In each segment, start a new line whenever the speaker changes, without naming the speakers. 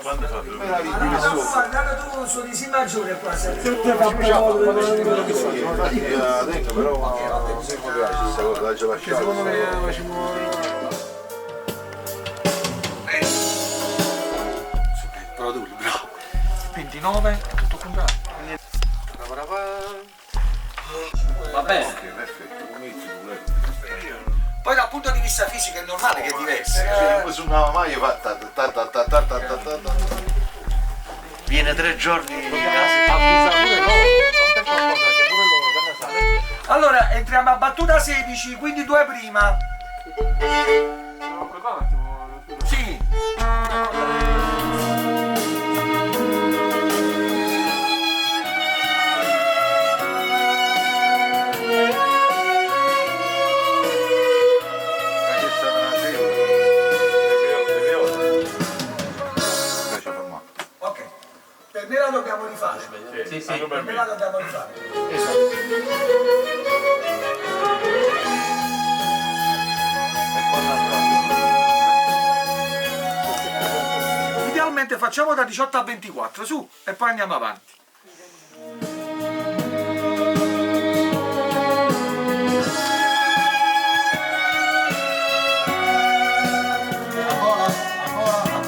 Quando fa?
Guarda tu su di si maggiore qua.
Però se mi piace questa cosa, la ce lasciare. Secondo me
Però tu, bravo. 29, tutto comprato. Va bene.
Ok, perfetto, come dici tu,
Poi dal punto di vista fisico è normale che è diverso.
come suonava mai, fa ta ta ta ta ta ta ta ta ta. Viene 3 giorni in casa.
Allora entriamo a battuta 16, quindi 2 prima. Sì. Ok. Per me la dobbiamo rifare.
Sì,
Per me la dobbiamo rifare. Idealmente facciamo da 18 a 24, su, e poi andiamo avanti.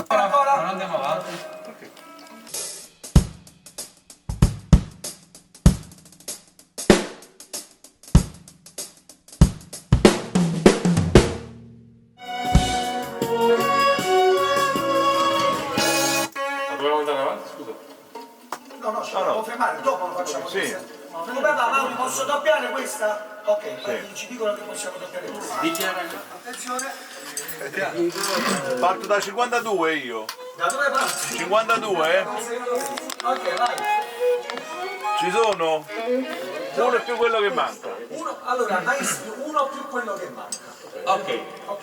Ancora?
Non andiamo avanti.
Dobbiamo andare avanti, scusa.
No, ci dobbiamo fermare, dopo lo facciamo.
Sì.
Come va, Mauri, posso doppiare questa? Ok, ci dicono che possiamo doppiare questa. Attenzione,
Parto da 52 io.
da dove parti?
52?
Ok, vai.
Ci sono? Uno è più quello che manca.
Allora, uno più quello che manca.
Ok.
Ok.